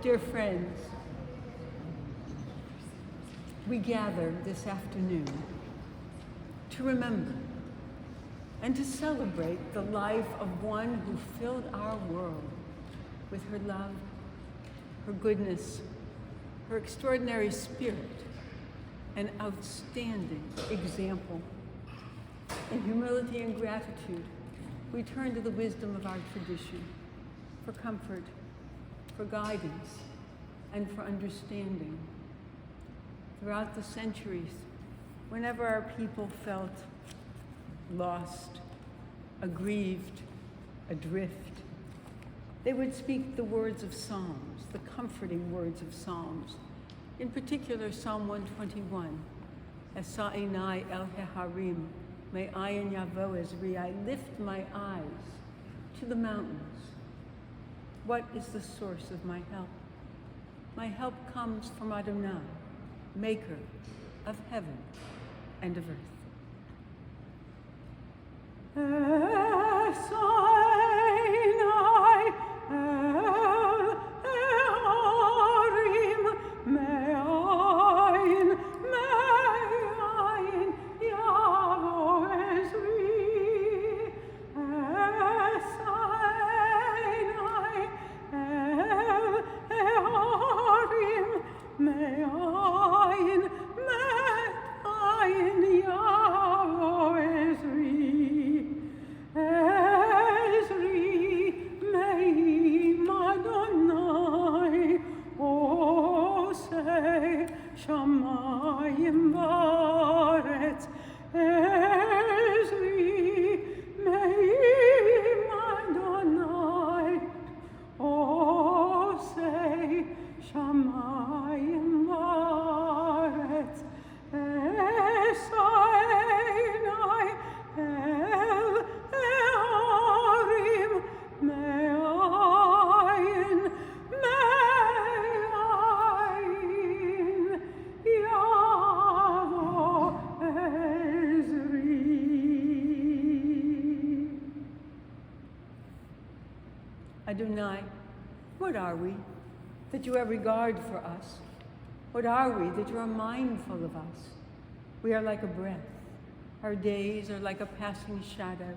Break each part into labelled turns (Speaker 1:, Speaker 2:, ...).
Speaker 1: Dear friends, we gather this afternoon to remember and to celebrate the life of one who filled our world with her love, her goodness, her extraordinary spirit, and outstanding example. In humility and gratitude, we turn to the wisdom of our tradition for comfort, for guidance, and for understanding. Throughout the centuries, whenever our people felt lost, aggrieved, adrift, they would speak the words of Psalms, the comforting words of Psalms. In particular, Psalm 121, Esa einai el heharim, me'ayin yavo ezri, I lift my eyes to the mountains. What is the source of my help? My help comes from Adonai, maker of heaven and of earth. Adonai, what are we that you have regard for us? What are we that you are mindful of us? We are like a breath. Our days are like a passing shadow.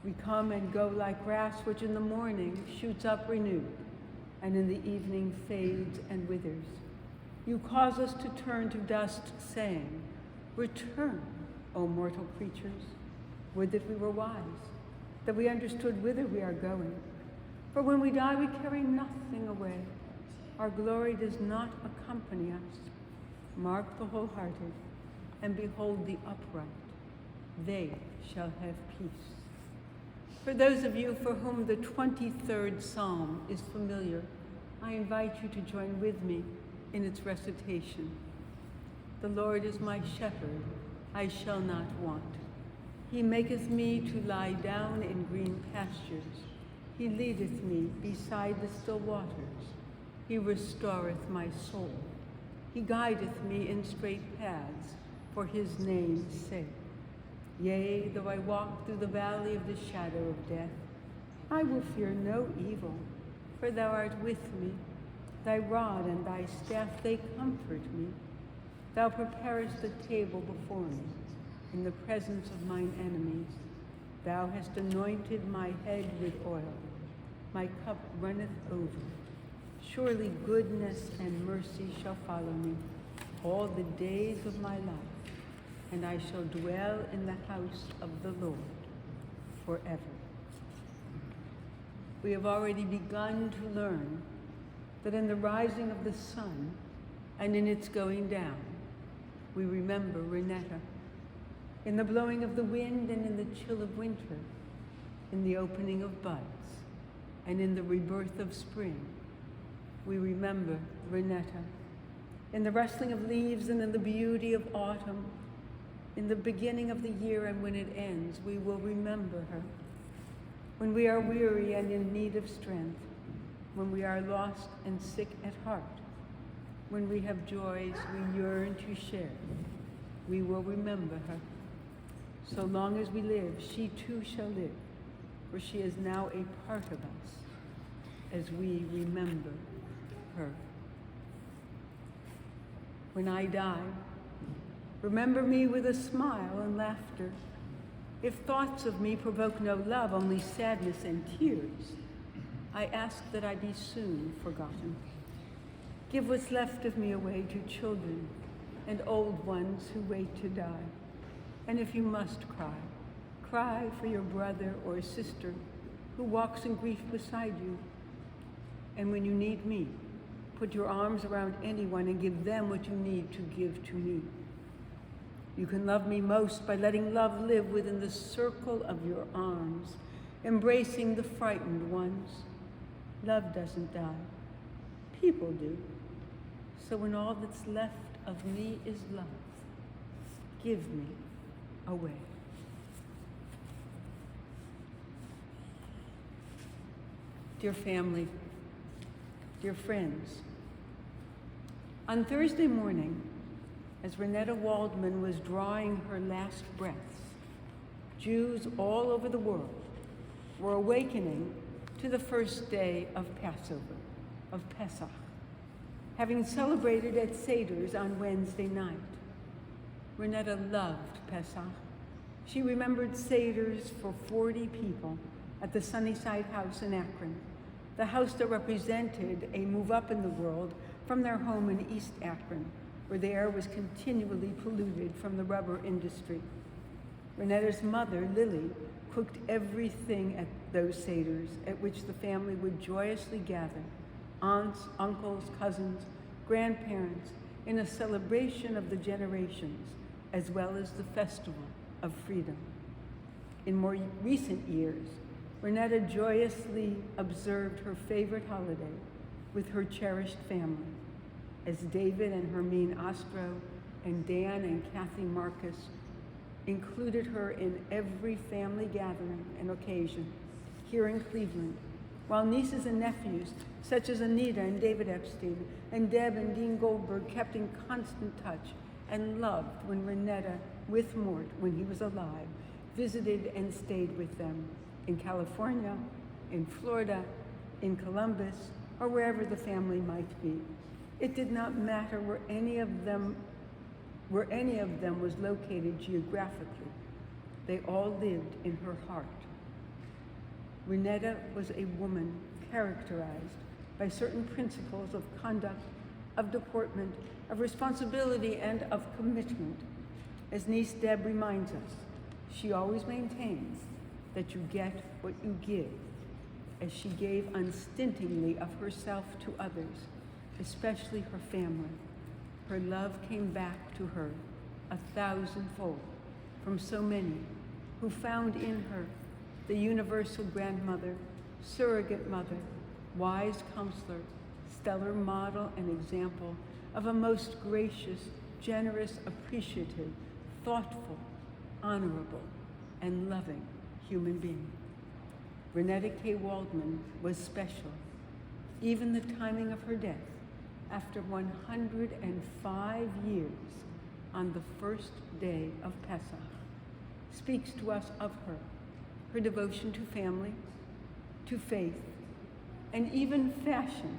Speaker 1: We come and go like grass which in the morning shoots up renewed, and in the evening fades and withers. You cause us to turn to dust, saying, return, O mortal creatures. Would that we were wise, that we understood whither we are going. For when we die, we carry nothing away. Our glory does not accompany us. Mark the wholehearted, and behold the upright. They shall have peace. For those of you for whom the 23rd Psalm is familiar, I invite you to join with me in its recitation. The Lord is my shepherd, I shall not want. He maketh me to lie down in green pastures. He leadeth me beside the still waters. He restoreth my soul. He guideth me in straight paths for his name's sake. Yea, though I walk through the valley of the shadow of death, I will fear no evil, for thou art with me. Thy rod and thy staff, they comfort me. Thou preparest the table before me in the presence of mine enemies. Thou hast anointed my head with oil. My cup runneth over. Surely goodness and mercy shall follow me all the days of my life, and I shall dwell in the house of the Lord forever. We have already begun to learn that in the rising of the sun and in its going down, we remember Renetta. In the blowing of the wind and in the chill of winter, in the opening of buds, and in the rebirth of spring, we remember Renetta. In the rustling of leaves and in the beauty of autumn, in the beginning of the year and when it ends, we will remember her. When we are weary and in need of strength, when we are lost and sick at heart, when we have joys we yearn to share, we will remember her. So long as we live, she too shall live, for she is now a part of us, as we remember her. When I die, remember me with a smile and laughter. If thoughts of me provoke no love, only sadness and tears, I ask that I be soon forgotten. Give what's left of me away to children and old ones who wait to die. And if you must cry, cry for your brother or sister who walks in grief beside you. And when you need me, put your arms around anyone and give them what you need to give to me. You can love me most by letting love live within the circle of your arms, embracing the frightened ones. Love doesn't die. People do. So when all that's left of me is love, give me away. Dear family, dear friends, on Thursday morning, as Renetta Waldman was drawing her last breaths, Jews all over the world were awakening to the first day of Passover, of Pesach, having celebrated at Seder's on Wednesday night. Renetta loved Pesach. She remembered Seder's for 40 people at the Sunnyside House in Akron, the house that represented a move up in the world from their home in East Akron, where the air was continually polluted from the rubber industry. Renetta's mother, Lily, cooked everything at those Seders, at which the family would joyously gather, aunts, uncles, cousins, grandparents, in a celebration of the generations, as well as the festival of freedom. In more recent years, Renetta joyously observed her favorite holiday with her cherished family, as David and Hermine Ostro and Dan and Kathy Marcus included her in every family gathering and occasion here in Cleveland, while nieces and nephews such as Anita and David Epstein and Deb and Dean Goldberg kept in constant touch and loved when Renetta, with Mort when he was alive, visited and stayed with them in California, in Florida, in Columbus, or wherever the family might be. It did not matter where any of them was located geographically. They all lived in her heart. Renetta was a woman characterized by certain principles of conduct, of deportment, of responsibility, and of commitment. As niece Deb reminds us, she always maintains that you get what you give, as she gave unstintingly of herself to others, especially her family. Her love came back to her 1,000-fold from so many who found in her the universal grandmother, surrogate mother, wise counselor, stellar model and example of a most gracious, generous, appreciative, thoughtful, honorable, and loving human being. Renetta K. Waldman was special. Even the timing of her death, after 105 years on the first day of Pesach, speaks to us of her devotion to family, to faith, and even fashion,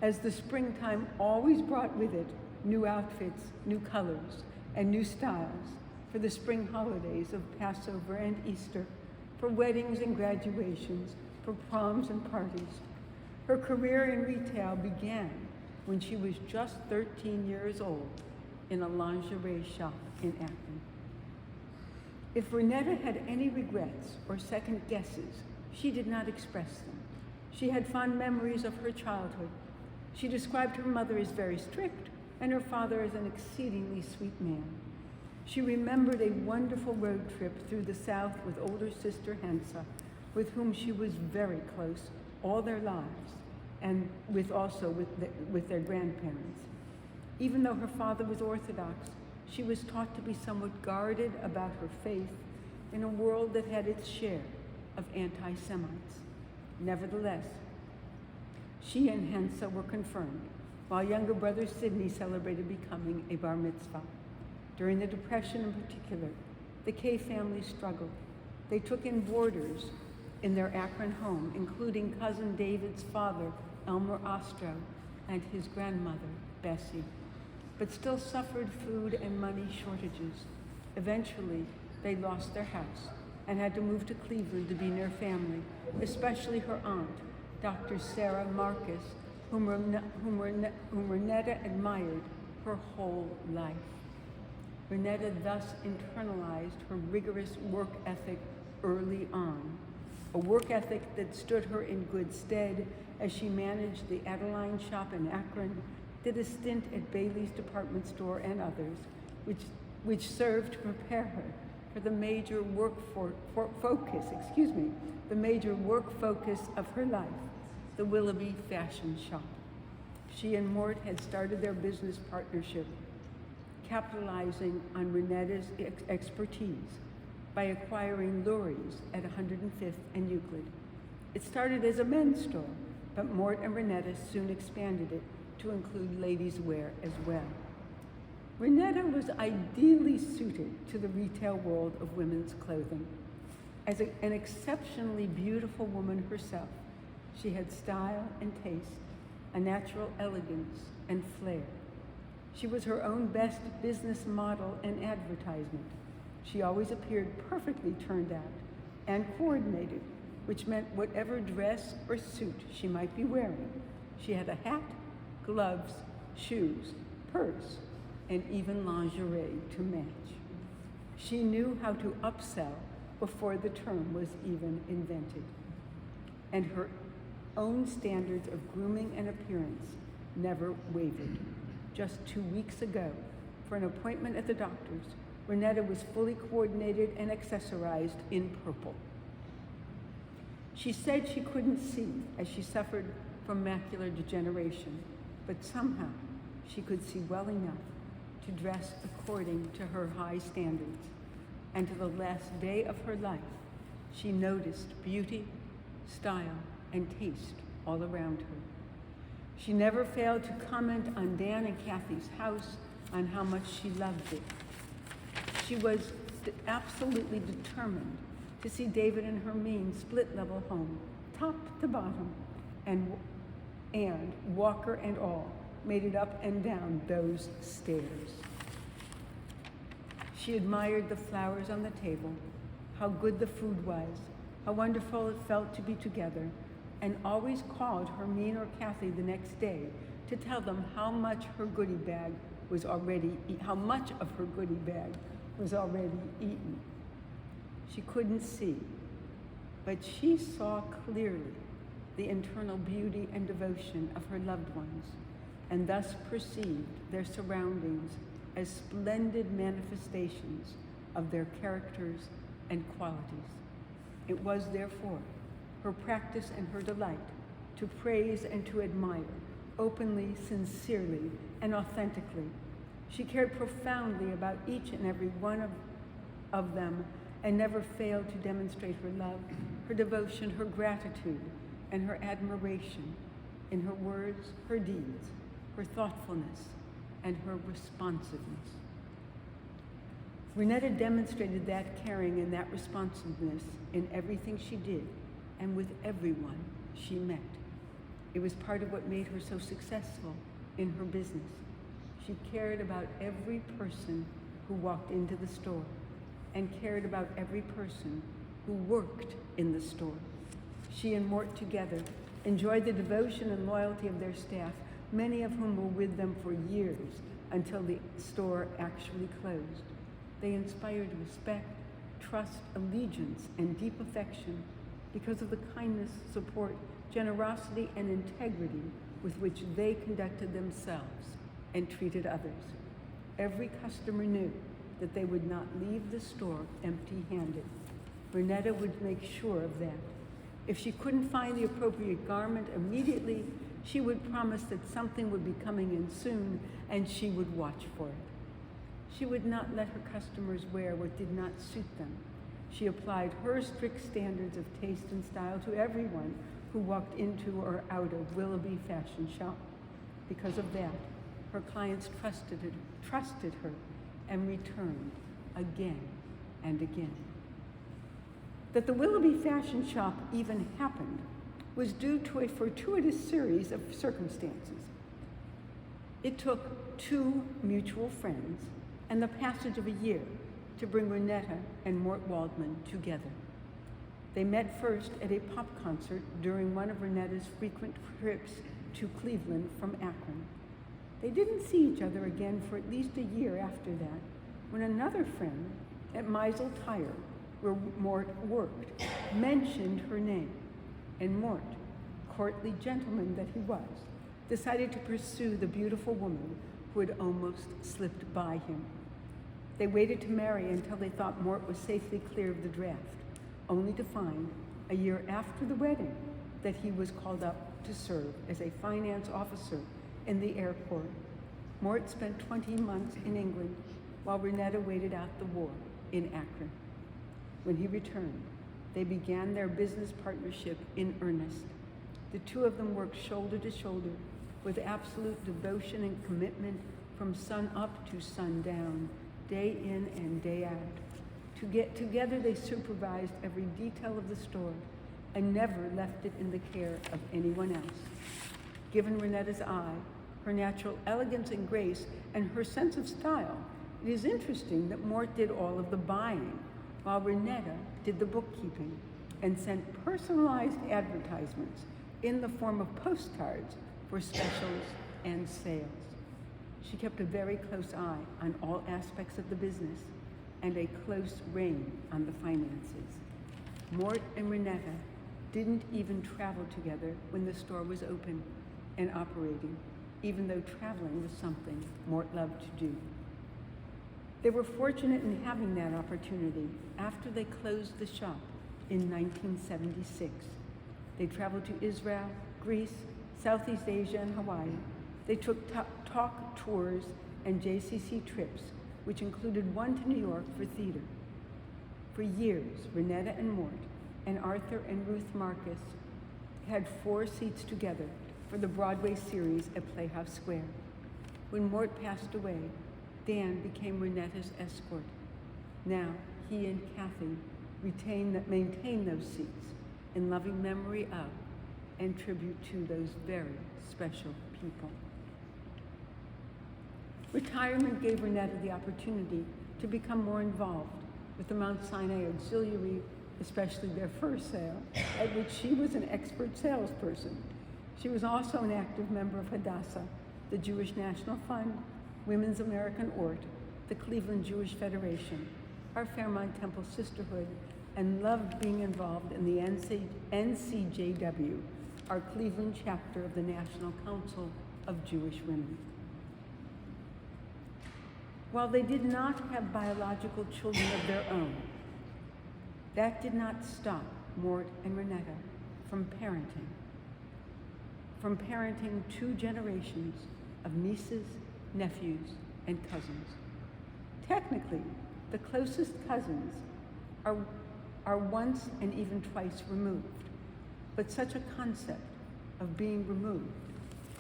Speaker 1: as the springtime always brought with it new outfits, new colors, and new styles for the spring holidays of Passover and Easter, for weddings and graduations, for proms and parties. Her career in retail began when she was just 13 years old in a lingerie shop in Akron. If Renetta had any regrets or second guesses, she did not express them. She had fond memories of her childhood. She described her mother as very strict and her father as an exceedingly sweet man. She remembered a wonderful road trip through the South with older sister Hansa, with whom she was very close all their lives, and with their grandparents. Even though her father was Orthodox, she was taught to be somewhat guarded about her faith in a world that had its share of anti-Semites. Nevertheless, she and Hansa were confirmed, while younger brother Sidney celebrated becoming a bar mitzvah. During the Depression in particular, the K family struggled. They took in boarders in their Akron home, including cousin David's father, Elmer Ostro, and his grandmother, Bessie, but still suffered food and money shortages. Eventually, they lost their house and had to move to Cleveland to be near family, especially her aunt, Dr. Sarah Marcus, whom Renetta admired her whole life. Renetta thus internalized her rigorous work ethic early on, a work ethic that stood her in good stead as she managed the Adeline shop in Akron, did a stint at Bailey's department store and others, which served to prepare her for the major work focus of her life, the Willoughby fashion shop. She and Mort had started their business partnership, capitalizing on Renetta's expertise by acquiring Lurie's at 105th and Euclid. It started as a men's store, but Mort and Renetta soon expanded it to include ladies' wear as well. Renetta was ideally suited to the retail world of women's clothing. As an exceptionally beautiful woman herself, she had style and taste, a natural elegance and flair. She was her own best business model and advertisement. She always appeared perfectly turned out and coordinated, which meant whatever dress or suit she might be wearing, she had a hat, gloves, shoes, purse, and even lingerie to match. She knew how to upsell before the term was even invented. And her own standards of grooming and appearance never wavered. Just 2 weeks ago, for an appointment at the doctor's, Renetta was fully coordinated and accessorized in purple. She said she couldn't see as she suffered from macular degeneration, but somehow she could see well enough to dress according to her high standards. And to the last day of her life, she noticed beauty, style, and taste all around her. She never failed to comment on Dan and Kathy's house, on how much she loved it. She was absolutely determined to see David and Hermine split-level home, top to bottom, and walker and all, made it up and down those stairs. She admired the flowers on the table, how good the food was, how wonderful it felt to be together, and always called Hermine or Kathy the next day to tell them how much of her goodie bag was already eaten. She couldn't see, but she saw clearly the internal beauty and devotion of her loved ones, and thus perceived their surroundings as splendid manifestations of their characters and qualities. It was, therefore, her practice and her delight to praise and to admire, openly, sincerely, and authentically. She cared profoundly about each and every one of them, and never failed to demonstrate her love, her devotion, her gratitude, and her admiration in her words, her deeds, her thoughtfulness, and her responsiveness. Renetta demonstrated that caring and that responsiveness in everything she did and with everyone she met. It was part of what made her so successful in her business. She cared about every person who walked into the store and cared about every person who worked in the store. She and Mort together enjoyed the devotion and loyalty of their staff, many of whom were with them for years until the store actually closed. They inspired respect, trust, allegiance, and deep affection because of the kindness, support, generosity, and integrity with which they conducted themselves and treated others. Every customer knew that they would not leave the store empty-handed. Renetta would make sure of that. If she couldn't find the appropriate garment immediately, she would promise that something would be coming in soon, and she would watch for it. She would not let her customers wear what did not suit them. She applied her strict standards of taste and style to everyone who walked into or out of Willoughby Fashion Shop. Because of that, her clients trusted her and returned again and again. That the Willoughby fashion shop even happened was due to a fortuitous series of circumstances. It took two mutual friends and the passage of a year to bring Renetta and Mort Waldman together. They met first at a pop concert during one of Renetta's frequent trips to Cleveland from Akron. They didn't see each other again for at least a year after that, when another friend at Meisel Tire, where Mort worked, mentioned her name, and Mort, courtly gentleman that he was, decided to pursue the beautiful woman who had almost slipped by him. They waited to marry until they thought Mort was safely clear of the draft, only to find, a year after the wedding, that he was called up to serve as a finance officer in the airport. Mort spent 20 months in England while Renetta waited out the war in Akron. When he returned, they began their business partnership in earnest. The two of them worked shoulder to shoulder with absolute devotion and commitment from sun up to sundown, day in and day out. Together they supervised every detail of the store and never left it in the care of anyone else. Given Renetta's eye, her natural elegance and grace, and her sense of style, it is interesting that Mort did all of the buying, while Renetta did the bookkeeping and sent personalized advertisements in the form of postcards for specials and sales. She kept a very close eye on all aspects of the business and a close rein on the finances. Mort and Renetta didn't even travel together when the store was open and operating, even though traveling was something Mort loved to do. They were fortunate in having that opportunity after they closed the shop in 1976. They traveled to Israel, Greece, Southeast Asia, and Hawaii. They took talk tours and JCC trips, which included one to New York for theater. For years, Renetta and Mort and Arthur and Ruth Marcus had 4 seats together for the Broadway series at Playhouse Square. When Mort passed away, Dan became Renetta's escort. Now, he and Kathy maintain those seats in loving memory of and tribute to those very special people. Retirement gave Renetta the opportunity to become more involved with the Mount Sinai Auxiliary, especially their first sale, at which she was an expert salesperson. She was also an active member of Hadassah, the Jewish National Fund, Women's American Ort, the Cleveland Jewish Federation, our Fairmont Temple Sisterhood, and loved being involved in the NCJW, our Cleveland chapter of the National Council of Jewish Women. While they did not have biological children of their own, that did not stop Mort and Renetta from parenting 2 generations of nieces, nephews, and cousins. Technically, the closest cousins are once and even twice removed, but such a concept of being removed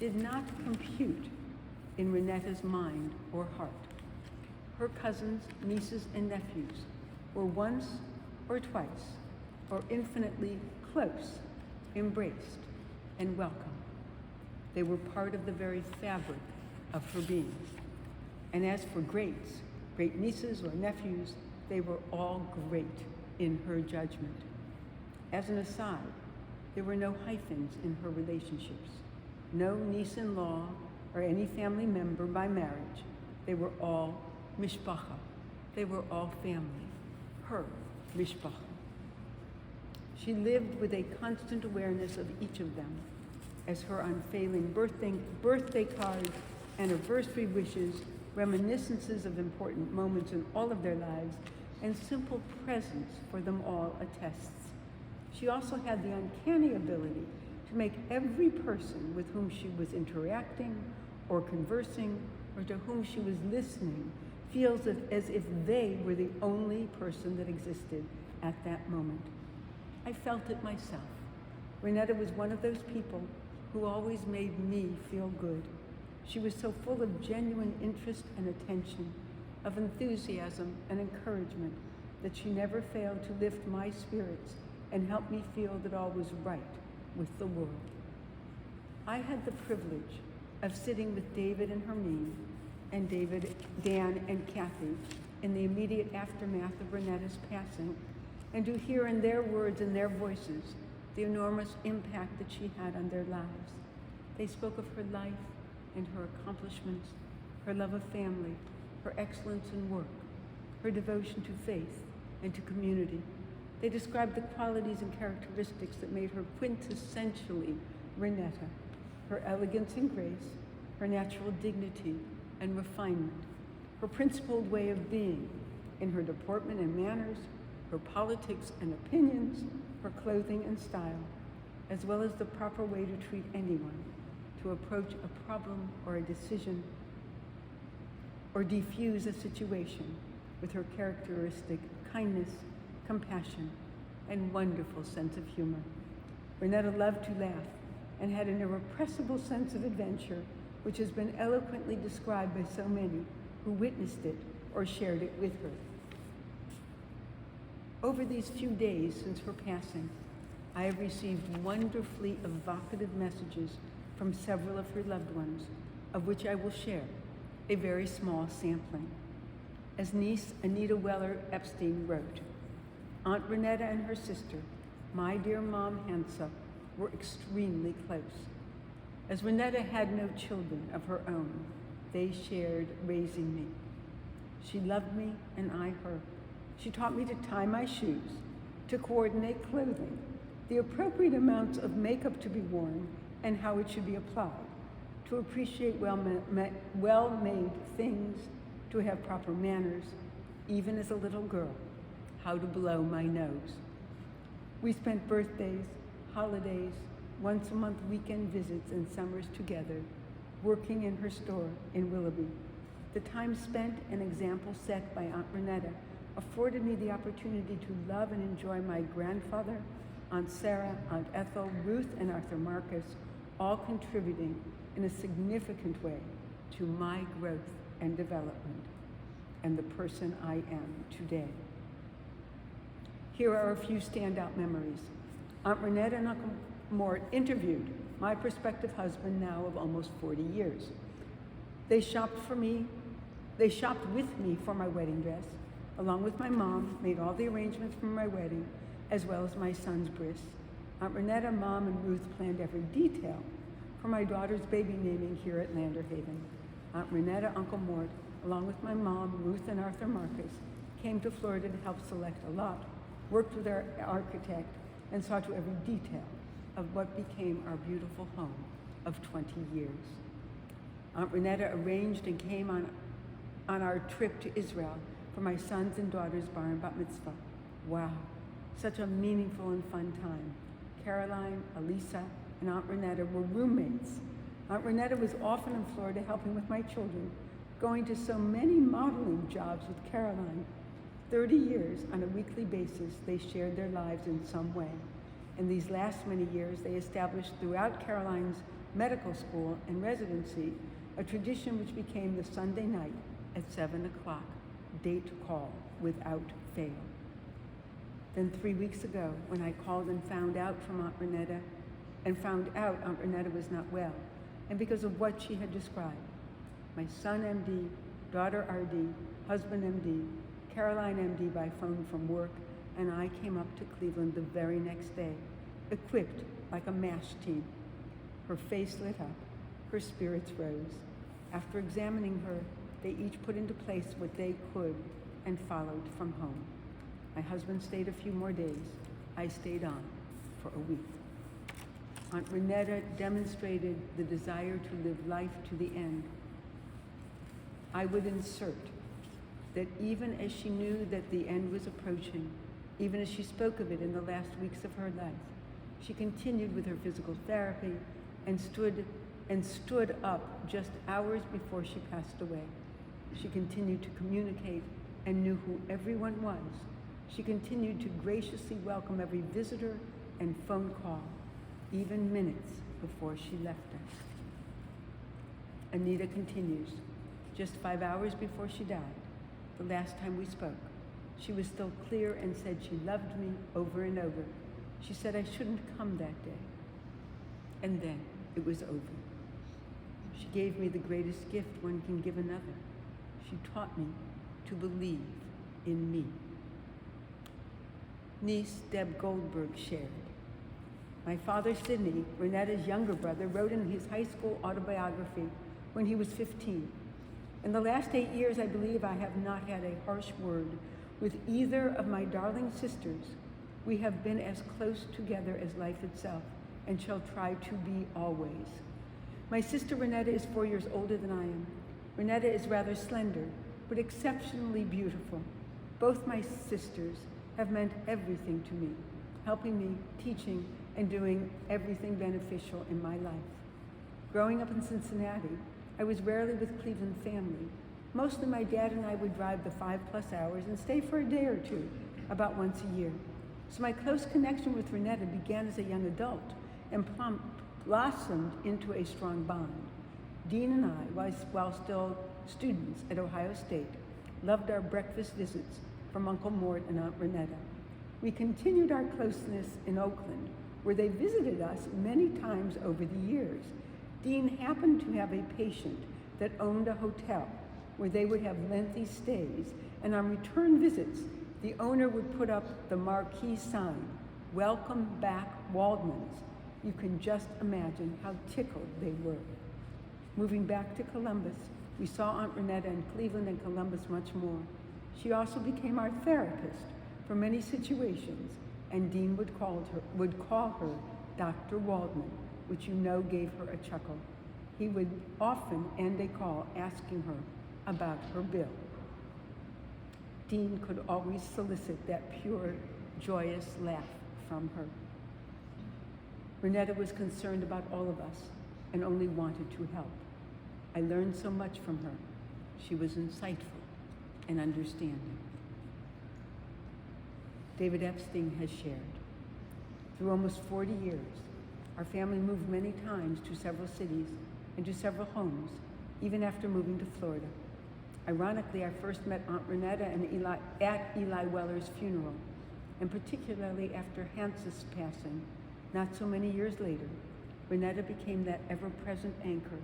Speaker 1: did not compute in Renetta's mind or heart. Her cousins, nieces, and nephews were once or twice, or infinitely close, embraced, and welcome. They were part of the very fabric of her being. And as for great nieces or nephews, they were all great in her judgment. As an aside, there were no hyphens in her relationships, no niece-in-law or any family member by marriage. They were all mishpacha. They were all family, her mishpacha. She lived with a constant awareness of each of them, as her unfailing birthday cards, anniversary wishes, reminiscences of important moments in all of their lives, and simple presence for them all attests. She also had the uncanny ability to make every person with whom she was interacting or conversing or to whom she was listening feel as if they were the only person that existed at that moment. I felt it myself. Renetta was one of those people who always made me feel good. She was so full of genuine interest and attention, of enthusiasm and encouragement, that she never failed to lift my spirits and help me feel that all was right with the world. I had the privilege of sitting with David and Hermine, and David, Dan, and Kathy in the immediate aftermath of Renetta's passing, and to hear in their words and their voices the enormous impact that she had on their lives. They spoke of her life and her accomplishments, her love of family, her excellence in work, her devotion to faith and to community. They described the qualities and characteristics that made her quintessentially Renetta, her elegance and grace, her natural dignity and refinement, her principled way of being in her deportment and manners, her politics and opinions, her clothing and style, as well as the proper way to treat anyone, to approach a problem or a decision, or defuse a situation with her characteristic kindness, compassion, and wonderful sense of humor. Renetta loved to laugh and had an irrepressible sense of adventure, which has been eloquently described by so many who witnessed it or shared it with her. Over these few days since her passing, I have received wonderfully evocative messages from several of her loved ones, of which I will share a very small sampling. As niece Anita Weller Epstein wrote, Aunt Renetta and her sister, my dear Mom Hansa, were extremely close. As Renetta had no children of her own, they shared raising me. She loved me and I her. She taught me to tie my shoes, to coordinate clothing, the appropriate amounts of makeup to be worn, and how it should be applied, to appreciate well-made things, to have proper manners, even as a little girl, how to blow my nose. We spent birthdays, holidays, once-a-month weekend visits and summers together, working in her store in Willoughby. The time spent and example set by Aunt Renetta afforded me the opportunity to love and enjoy my grandfather, Aunt Sarah, Aunt Ethel, Ruth, and Arthur Marcus, all contributing in a significant way to my growth and development and the person I am today. Here are a few standout memories. Aunt Renetta and Uncle Mort interviewed my prospective husband now of almost 40 years. They shopped with me for my wedding dress, along with my mom, made all the arrangements for my wedding, as well as my son's bris. Aunt Renetta, Mom, and Ruth planned every detail for my daughter's baby naming here at Lander Haven. Aunt Renetta, Uncle Mort, along with my mom, Ruth, and Arthur Marcus, came to Florida to help select a lot, worked with our architect, and saw to every detail of what became our beautiful home of 20 years. Aunt Renetta arranged and came on our trip to Israel for my son's and daughter's bar and bat mitzvah. Wow, such a meaningful and fun time. Caroline, Elisa, and Aunt Renetta were roommates. Aunt Renetta was often in Florida helping with my children, going to so many modeling jobs with Caroline. 30 years on a weekly basis, they shared their lives in some way. In these last many years, they established throughout Caroline's medical school and residency a tradition which became the Sunday night at 7 o'clock, date call without fail. Then 3 weeks ago, when I called and found out Aunt Renetta was not well, and because of what she had described, my son MD, daughter RD, husband MD, Caroline MD by phone from work, and I came up to Cleveland the very next day, equipped like a MASH team. Her face lit up, her spirits rose. After examining her, they each put into place what they could and followed from home. My husband stayed a few more days. I stayed on for a week. Aunt Renetta demonstrated the desire to live life to the end. I would insert that even as she knew that the end was approaching, even as she spoke of it in the last weeks of her life, she continued with her physical therapy and stood up just hours before she passed away. She continued to communicate and knew who everyone was. She continued to graciously welcome every visitor and phone call, even minutes before she left us. Anita continues, just 5 hours before she died, the last time we spoke, She was still clear and said she loved me over and over. She said I shouldn't come that day. And then it was over. She gave me the greatest gift one can give another. She taught me to believe in me. Niece Deb Goldberg shared, my father, Sidney, Renetta's younger brother, wrote in his high school autobiography when he was 15. In the last 8 years, I believe I have not had a harsh word with either of my darling sisters. We have been as close together as life itself and shall try to be always. My sister Renetta is 4 years older than I am. Renetta is rather slender, but exceptionally beautiful. Both my sisters have meant everything to me, helping me, teaching, and doing everything beneficial in my life. Growing up in Cincinnati, I was rarely with Cleveland family. Mostly my dad and I would drive the 5+ hours and stay for a day or two, about once a year. So my close connection with Renetta began as a young adult and blossomed into a strong bond. Dean and I, while still students at Ohio State, loved our breakfast visits from Uncle Mort and Aunt Renetta. We continued our closeness in Oakland, where they visited us many times over the years. Dean happened to have a patient that owned a hotel where they would have lengthy stays, and on return visits, the owner would put up the marquee sign, "Welcome back, Waldmans." You can just imagine how tickled they were. Moving back to Columbus, we saw Aunt Renetta in Cleveland and Columbus much more. She also became our therapist for many situations, and Dean would call her Dr. Waldman, which you know gave her a chuckle. He would often end a call asking her about her bill. Dean could always solicit that pure, joyous laugh from her. Renetta was concerned about all of us and only wanted to help. I learned so much from her. She was insightful and understanding. David Epstein has shared, through almost 40 years, our family moved many times to several cities and to several homes, even after moving to Florida. Ironically, I first met Aunt Renetta at Eli Weller's funeral, and particularly after Hans's passing, not so many years later, Renetta became that ever-present anchor,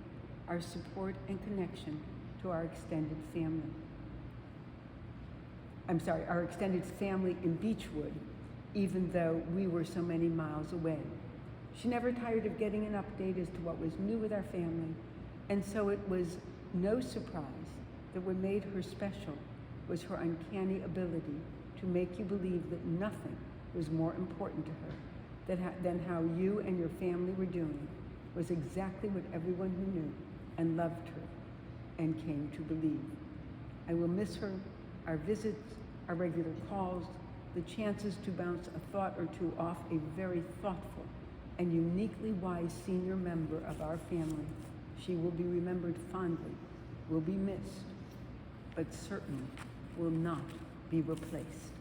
Speaker 1: our support and connection to our extended family. Our extended family in Beechwood, even though we were so many miles away. She never tired of getting an update as to what was new with our family, and so it was no surprise that what made her special was her uncanny ability to make you believe that nothing was more important to her than how you and your family were doing was exactly what everyone who knew and loved her and came to believe. I will miss her, our visits, our regular calls, the chances to bounce a thought or two off a very thoughtful and uniquely wise senior member of our family. She will be remembered fondly, will be missed, but certainly will not be replaced.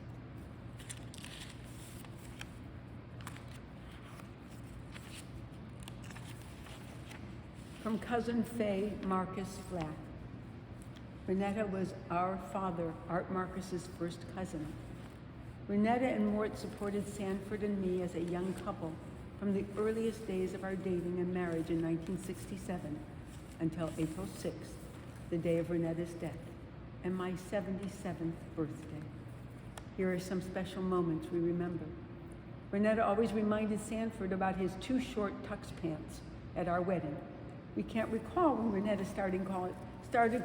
Speaker 1: From Cousin Faye Marcus Flack. Renetta was our father, Art Marcus's first cousin. Renetta and Mort supported Sanford and me as a young couple from the earliest days of our dating and marriage in 1967 until April 6th, the day of Renetta's death, and my 77th birthday. Here are some special moments we remember. Renetta always reminded Sanford about his too short tux pants at our wedding. We can't recall when Renetta started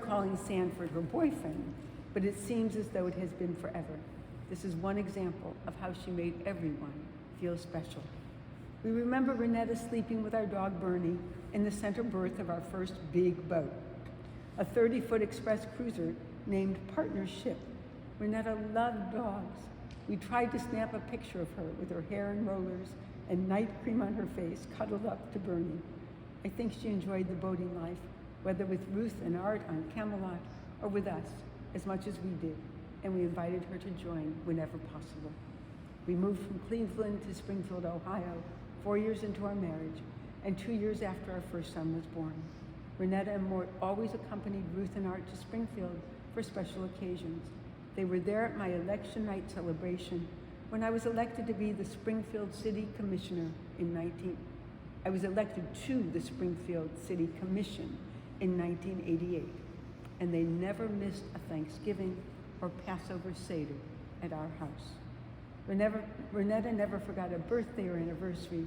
Speaker 1: calling Sanford her boyfriend, but it seems as though it has been forever. This is one example of how she made everyone feel special. We remember Renetta sleeping with our dog Bernie in the center berth of our first big boat, a 30-foot express cruiser named Partnership. Renetta loved dogs. We tried to snap a picture of her with her hair in rollers and night cream on her face, cuddled up to Bernie. I think she enjoyed the boating life, whether with Ruth and Art on Camelot or with us, as much as we did, and we invited her to join whenever possible. We moved from Cleveland to Springfield, Ohio, 4 years into our marriage, and 2 years after our first son was born. Renetta and Mort always accompanied Ruth and Art to Springfield for special occasions. They were there at my election night celebration when I was elected to be the Springfield City Commissioner I was elected to the Springfield City Commission in 1988, and they never missed a Thanksgiving or Passover Seder at our house. Renetta never forgot a birthday or anniversary.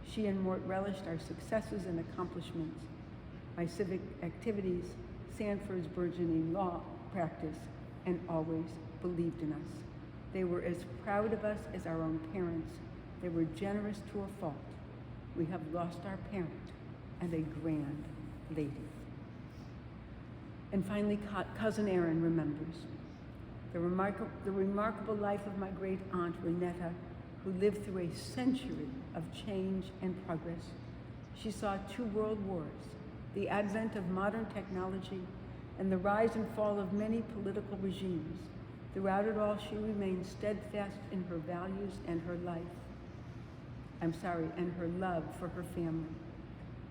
Speaker 1: She and Mort relished our successes and accomplishments, my civic activities, Sanford's burgeoning law practice, and always believed in us. They were as proud of us as our own parents. They were generous to a fault. We have lost our parent and a grand lady. And finally, Cousin Aaron remembers the remarkable life of my great aunt Renetta, who lived through a century of change and progress. She saw 2 world wars, the advent of modern technology, and the rise and fall of many political regimes. Throughout it all, she remained steadfast in her values and her and her love for her family.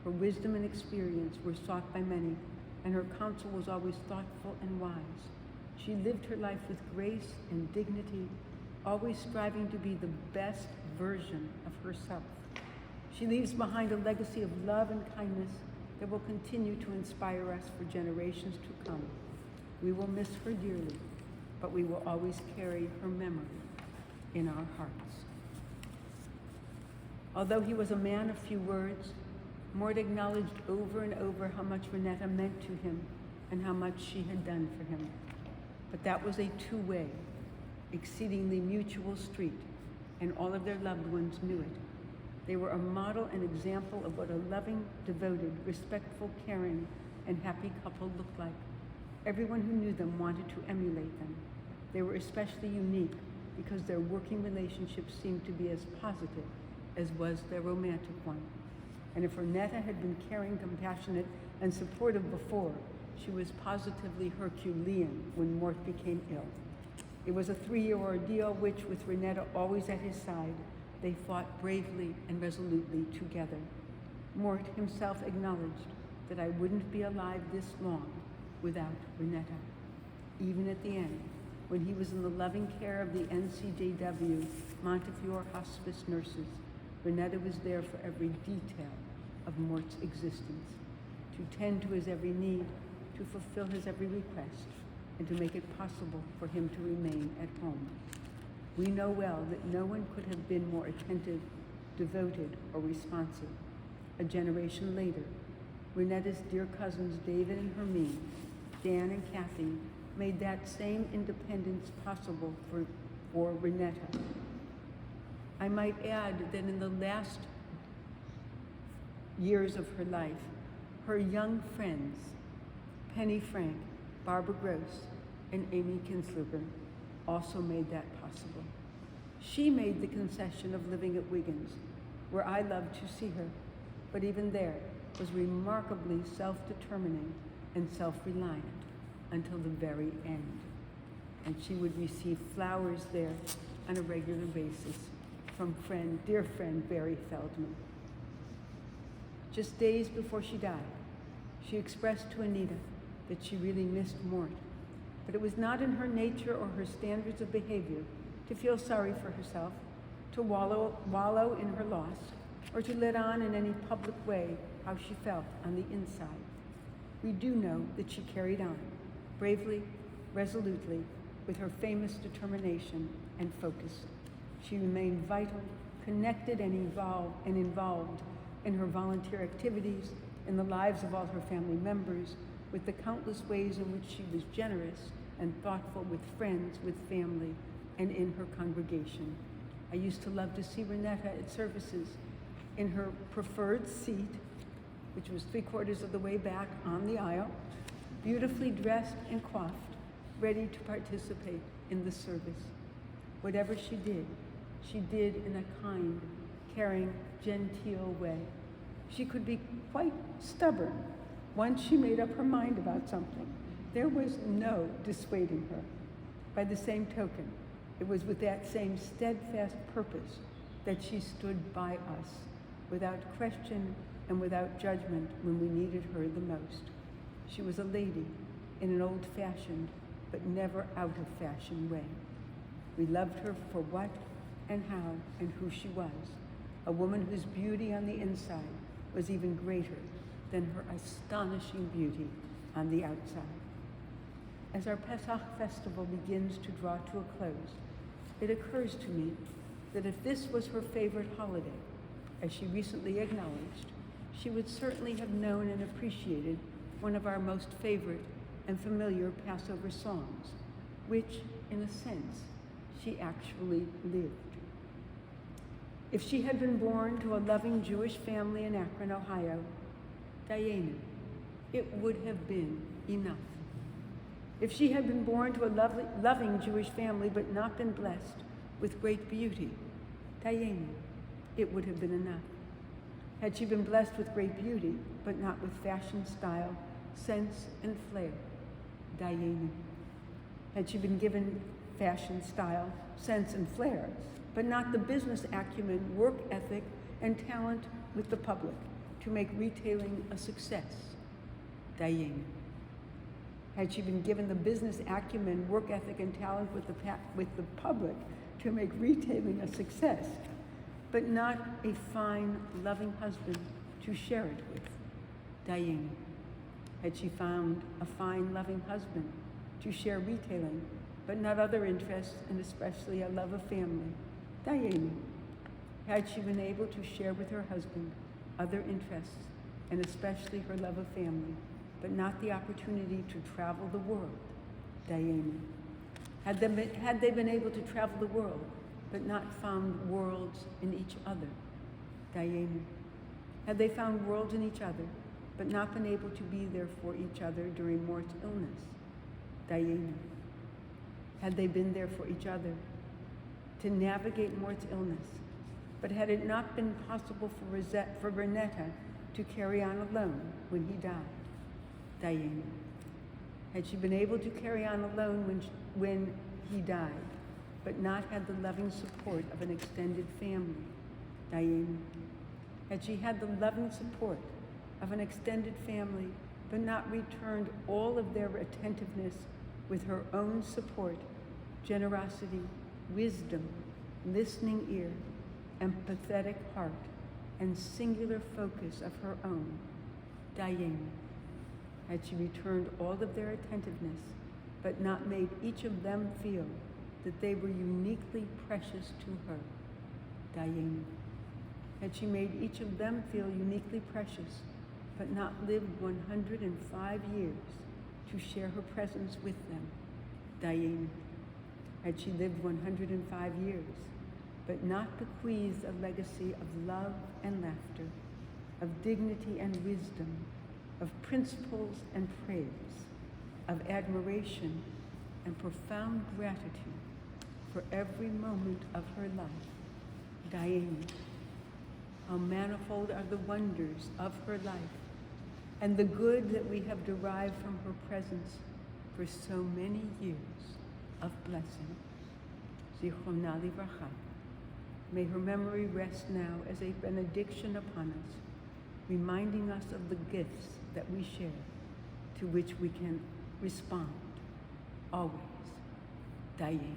Speaker 1: Her wisdom and experience were sought by many, and her counsel was always thoughtful and wise. She lived her life with grace and dignity, always striving to be the best version of herself. She leaves behind a legacy of love and kindness that will continue to inspire us for generations to come. We will miss her dearly, but we will always carry her memory in our hearts. Although he was a man of few words, Mort acknowledged over and over how much Renetta meant to him and how much she had done for him. But that was a two-way, exceedingly mutual street, and all of their loved ones knew it. They were a model and example of what a loving, devoted, respectful, caring, and happy couple looked like. Everyone who knew them wanted to emulate them. They were especially unique because their working relationship seemed to be as positive as was their romantic one. And if Renetta had been caring, compassionate, and supportive before, she was positively Herculean when Mort became ill. It was a 3-year ordeal which, with Renetta always at his side, they fought bravely and resolutely together. Mort himself acknowledged that I wouldn't be alive this long without Renetta. Even at the end, when he was in the loving care of the NCJW Montefiore Hospice nurses, Renetta was there for every detail of Mort's existence, to tend to his every need, to fulfill his every request, and to make it possible for him to remain at home. We know well that no one could have been more attentive, devoted, or responsive. A generation later, Renetta's dear cousins David and Hermine, Dan and Kathy, made that same independence possible for Renetta. I might add that in the last years of her life, her young friends, Penny Frank, Barbara Gross, and Amy Kinsluber, also made that possible. She made the concession of living at Wiggins, where I loved to see her, but even there was remarkably self-determining and self-reliant until the very end. And she would receive flowers there on a regular basis from dear friend Barry Feldman. Just days before she died, she expressed to Anita that she really missed Mort, but it was not in her nature or her standards of behavior to feel sorry for herself, to wallow in her loss, or to let on in any public way how she felt on the inside. We do know that she carried on, bravely, resolutely, with her famous determination and focus. She remained vital, connected, and involved in her volunteer activities, in the lives of all her family members, with the countless ways in which she was generous and thoughtful with friends, with family, and in her congregation. I used to love to see Renetta at services in her preferred seat, which was 3/4 of the way back on the aisle, beautifully dressed and coiffed, ready to participate in the service. Whatever she did in a kind, caring, genteel way. She could be quite stubborn. Once she made up her mind about something, there was no dissuading her. By the same token, it was with that same steadfast purpose that she stood by us, without question and without judgment when we needed her the most. She was a lady in an old-fashioned but never out of fashion way. We loved her for what and how and who she was, a woman whose beauty on the inside was even greater than her astonishing beauty on the outside. As our Pesach festival begins to draw to a close, it occurs to me that if this was her favorite holiday, as she recently acknowledged, she would certainly have known and appreciated one of our most favorite and familiar Passover songs, which, in a sense, she actually lived. If she had been born to a loving Jewish family in Akron, Ohio, Dayenu, it would have been enough. If she had been born to a loving Jewish family but not been blessed with great beauty, Dayenu, it would have been enough. Had she been blessed with great beauty but not with fashion, style, sense, and flair, Dayenu. Had she been given fashion, style, sense, and flair, but not the business acumen, work ethic, and talent with the public to make retailing a success, Dayenu. Had she been given the business acumen, work ethic, and talent with the public to make retailing a success, but not a fine, loving husband to share it with, Dayenu. Had she found a fine, loving husband to share retailing, but not other interests, and especially a love of family, Dayenu. Had she been able to share with her husband other interests, and especially her love of family, but not the opportunity to travel the world, Dayenu. Had they been able to travel the world, but not found worlds in each other, Dayenu. Had they found worlds in each other, but not been able to be there for each other during Mort's illness, Dayenu. Had they been there for each other to navigate Mort's illness, but had it not been possible for Renetta to carry on alone when he died, Dayenu. Had she been able to carry on alone when he died, but not had the loving support of an extended family, Dayenu. Had she had the loving support of an extended family, but not returned all of their attentiveness with her own support, generosity, wisdom, listening ear, empathetic heart, and singular focus of her own, Dayenu. Had she returned all of their attentiveness, but not made each of them feel that they were uniquely precious to her, Dayenu. Had she made each of them feel uniquely precious, but not lived 105 years to share her presence with them, Dayenu. Had she lived 105 years, but not bequeathed a legacy of love and laughter, of dignity and wisdom, of principles and praise, of admiration and profound gratitude for every moment of her life, Dayenu. How manifold are the wonders of her life and the good that we have derived from her presence for so many years of blessing. Zichrona livracha. May her memory rest now as a benediction upon us, reminding us of the gifts that we share, to which we can respond, always, Dayenu.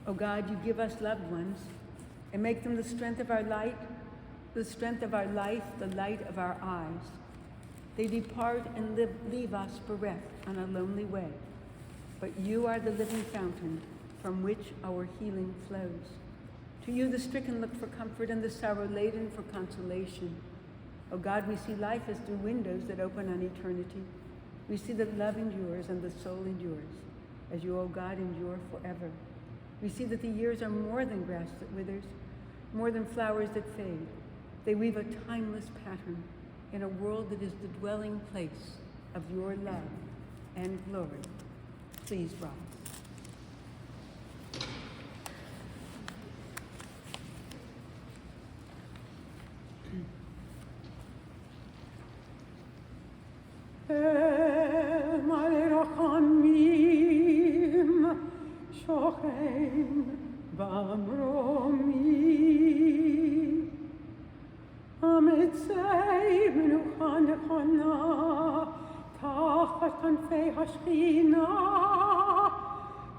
Speaker 1: O God, you give us loved ones and make them the strength of our light, the strength of our life, the light of our eyes. They depart and leave us bereft on a lonely way, but you are the living fountain from which our healing flows. To you the stricken look for comfort and the sorrow-laden for consolation. O God, we see life as through windows that open on eternity. We see that love endures and the soul endures, as you, O God, endure forever. We see that the years are more than grass that withers, more than flowers that fade. They weave a timeless pattern in a world that is the dwelling place of your love and glory. Please rise. Malera con mi שוכן במרומי, המצא מנוחה נכונה תחת כנפי השכינה,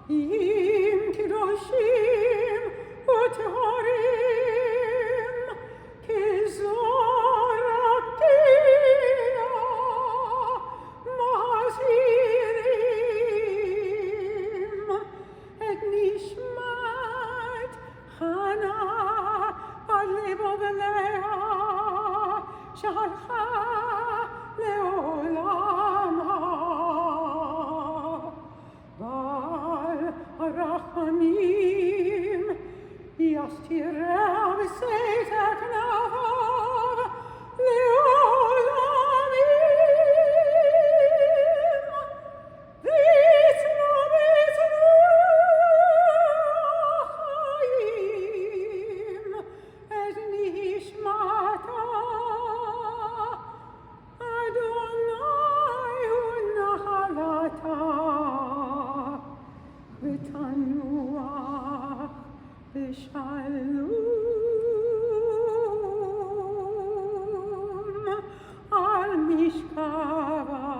Speaker 1: עם קדושים וטהורים כזור רקיע מזהירים את נשמת חנה בת ליבו ולאה שהלכה לעולמה. בעל הרחמים יסתירה בסתר כנפיו לעולמים. ויתנו חיים את נשמתה. אדוני הוא נחלתה ותנוח בשלום על משכבה,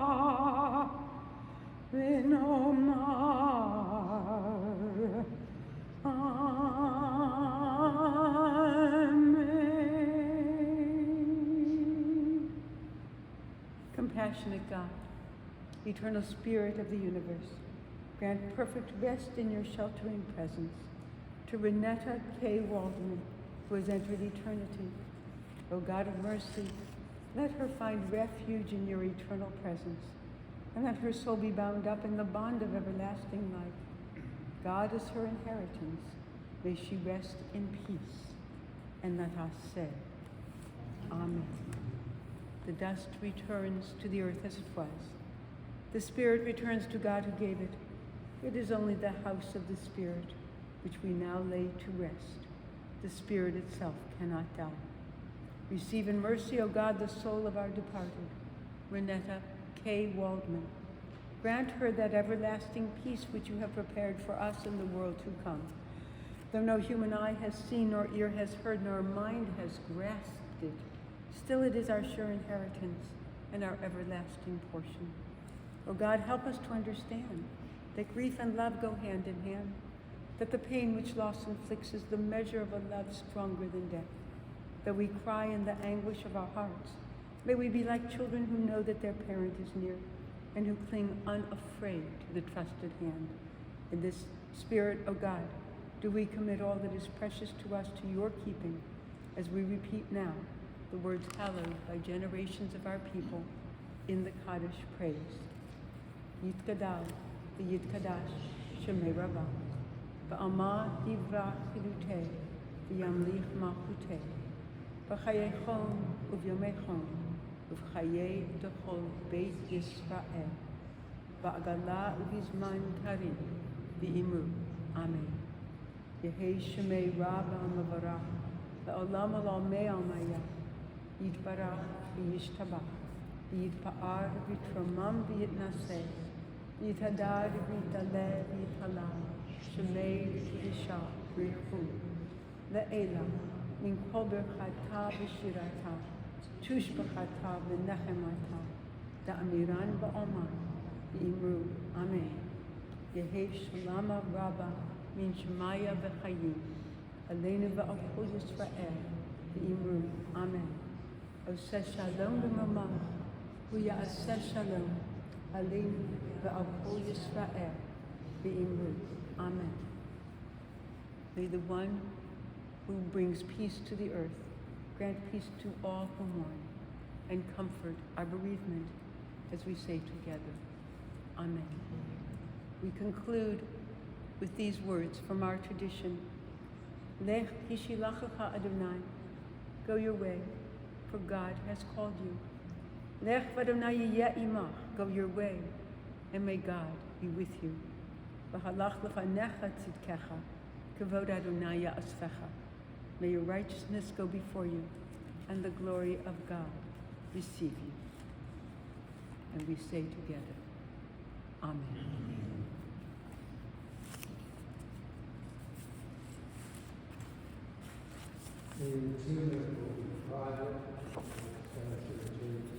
Speaker 1: ונאמר Amen. Compassionate God, eternal Spirit of the universe, grant perfect rest in your sheltering presence to Renetta K. Waldman, who has entered eternity. O God of mercy, let her find refuge in your eternal presence, and let her soul be bound up in the bond of everlasting life. God is her inheritance. May she rest in peace. And let us say, Amen. The dust returns to the earth as it was. The Spirit returns to God who gave it. It is only the house of the Spirit which we now lay to rest. The Spirit itself cannot die. Receive in mercy, O God, the soul of our departed, Renetta K. Waldman. Grant her that everlasting peace which you have prepared for us in the world to come. Though no human eye has seen, nor ear has heard, nor mind has grasped it, still it is our sure inheritance and our everlasting portion. O God, help us to understand that grief and love go hand in hand, that the pain which loss inflicts is the measure of a love stronger than death, that we cry in the anguish of our hearts. May we be like children who know that their parent is near and who cling unafraid to the trusted hand. In this spirit, O God, do we commit all that is precious to us to your keeping, as we repeat now the words hallowed by generations of our people in the Kaddish praise. Yitkadal v'yitkadash shemei Rabbah, v'alma divrach chilutei v'yamlich malchutei, v'chayechon uvyomechon uv'chayei dechol beit Yisrael, v'agala uvizman tarim v'imru. Amen. Yehei shemei Rabbah mavarach, v'olam olamei almaya, yitbarach v'yishtabach, v'yitpa'ar v'yitromam v'yitnaseh, v'yitadar v'yitaleh v'yitalam, shemei v'yisha v'yichu, le'ela min kol berchata v'shirata, tushbachata v'nechemata, da'amiran ba'oman v'imru. Amen. Yehei shalom Rabbah min Shemaya v'chayim, aleinu v'alchol Yisrael v'imru. Amen. Oseh shalom v'mamach, v'ya'aseh shalom, aleinu v'alchol Yisrael v'imru. Amen. May the one who brings peace to the earth grant peace to all who mourn, and comfort our bereavement as we say together, Amen. We conclude with these words from our tradition. Lech hishilachacha Adonai, go your way, for God has called you. Lech v'Adonai yiyeh imach, go your way, and may God be with you. V'halach lefanecha tzidkecha, kavod Adonai ya'asfecha. May your righteousness go before you, and the glory of God receive you. And we say together, Amen.
Speaker 2: The routine will be private, expensive to